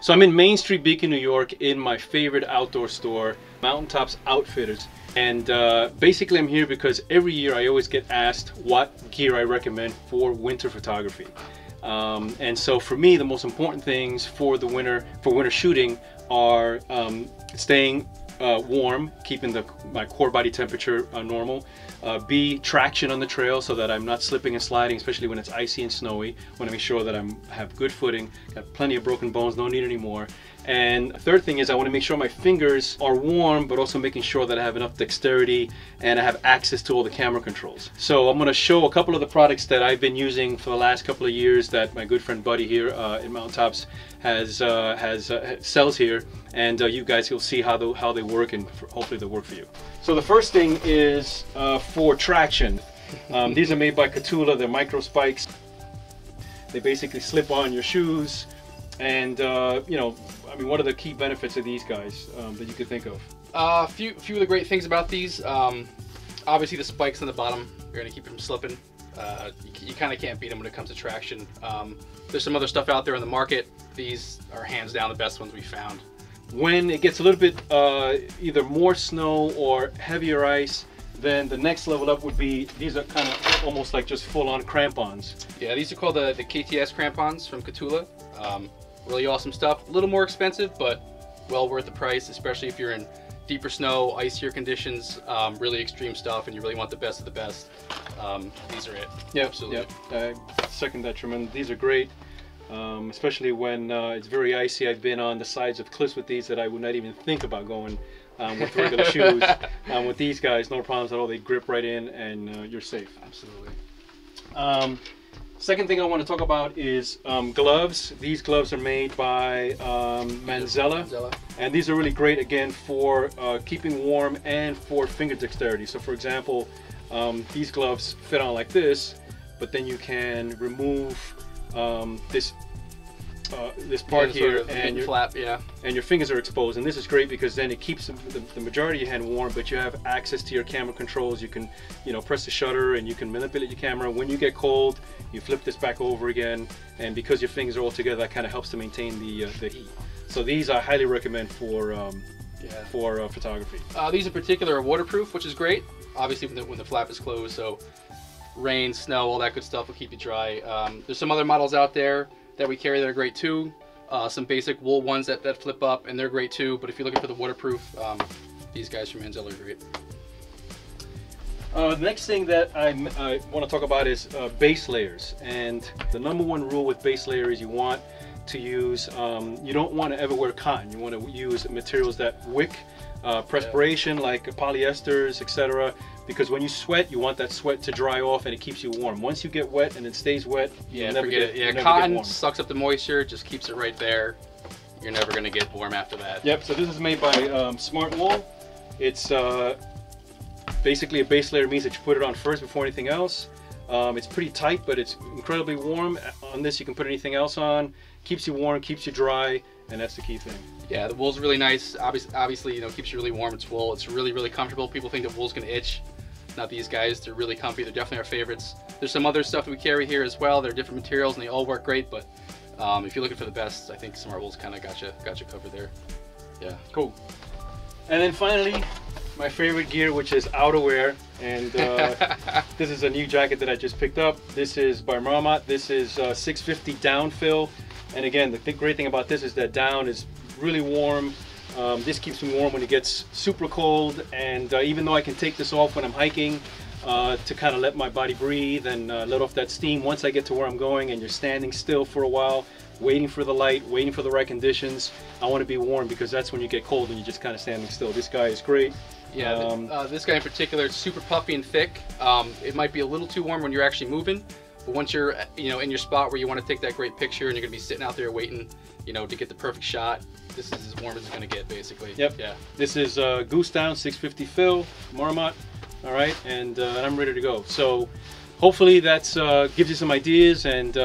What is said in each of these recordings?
So I'm in Main Street, Beacon, New York, in my favorite outdoor store, Mountaintops Outfitters. And basically I'm here because every year I always get asked what gear I recommend for winter photography. And so for me, the most important things for the winter, shooting are staying warm, keeping my core body temperature normal. B, traction on the trail so that I'm not slipping and sliding, especially when it's icy and snowy. I want to make sure that I have good footing, got plenty of broken bones, no need anymore. And third thing is I want to make sure my fingers are warm, but also making sure that I have enough dexterity and I have access to all the camera controls. So I'm going to show a couple of the products that I've been using for the last couple of years that my good friend Buddy here in Mountaintops sells here, and you guys will see how they work, and hopefully they'll work for you. So the first thing is for traction. These are made by Catula. They're micro spikes. They basically slip on your shoes, and you know, I mean, what are the key benefits of these guys that you could think of? A few of the great things about these. Obviously the spikes on the bottom, you're gonna keep them slipping. You kind of can't beat them when it comes to traction. There's some other stuff out there on the market. These are hands down the best ones we found. When it gets a little bit either more snow or heavier ice, then the next level up would be, these are kind of almost like just full-on crampons. Yeah, these are called the KTS crampons from Catula. Really awesome stuff. A little more expensive, but well worth the price, especially if you're in deeper snow, icier conditions, really extreme stuff, and you really want the best of the best. These are it. Yep, absolutely. Yep. Second that, tremendous. These are great, especially when it's very icy. I've been on the sides of cliffs with these that I would not even think about going with regular shoes. With these guys, no problems at all. They grip right in, and you're safe. Absolutely. Second thing I want to talk about is gloves. These gloves are made by Manzella, and these are really great again for keeping warm and for finger dexterity. So for example, these gloves fit on like this, but then you can remove this part here, and your flap, and your fingers are exposed. And this is great because then it keeps the majority of your hand warm, but you have access to your camera controls. You can, you know, press the shutter and you can manipulate your camera. When you get cold, you flip this back over again, and because your fingers are all together, that kind of helps to maintain the heat. So these I highly recommend for photography. These in particular are waterproof, which is great. Obviously when the flap is closed, so rain, snow, all that good stuff will keep you dry. There's some other models out there that we carry that are great too. Some basic wool ones that flip up, and they're great too. But if you're looking for the waterproof, these guys from Manzella are great. The next thing that I want to talk about is base layers. And the #1 rule with base layer is you want to use, you don't want to ever wear cotton. You want to use materials that wick perspiration, like polyesters, etc. Because when you sweat, you want that sweat to dry off, and it keeps you warm. Once you get wet and it stays wet, you never get cotton sucks up the moisture, just keeps it right there. You're never going to get warm after that. Yep. So this is made by Smart Wool. It's basically a base layer means that you put it on first before anything else. It's pretty tight, but it's incredibly warm. On this, you can put anything else on. Keeps you warm, keeps you dry, and that's the key thing. Yeah, the wool's really nice. Obviously, you know, keeps you really warm. It's wool. It's really, really comfortable. People think that wool's gonna itch. Not these guys. They're really comfy. They're definitely our favorites. There's some other stuff that we carry here as well. They're different materials, and they all work great. But if you're looking for the best, I think Smart Wool's kind of got you covered there. Yeah. Cool. And then finally, my favorite gear, which is outerwear, and this is a new jacket that I just picked up. This is by Marmot. This is 650 down fill, and again, the great thing about this is that down is really warm. This keeps me warm when it gets super cold, and even though I can take this off when I'm hiking to kind of let my body breathe and let off that steam, once I get to where I'm going and you're standing still for a while, waiting for the light, waiting for the right conditions, I want to be warm, because that's when you get cold and you're just kind of standing still. This guy is great. Yeah, this guy in particular is super puffy and thick. It might be a little too warm when you're actually moving, but once you're, you know, in your spot where you want to take that great picture and you're gonna be sitting out there waiting, you know, to get the perfect shot, this is as warm as it's gonna get, basically. Yep. Yeah. This is Goose Down 650 fill, Marmot. All right, and I'm ready to go. So hopefully that's gives you some ideas, and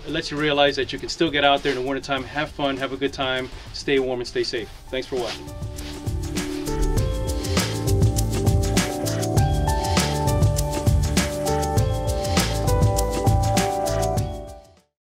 lets you realize that you can still get out there in the wintertime, have fun, have a good time, stay warm, and stay safe. Thanks for watching.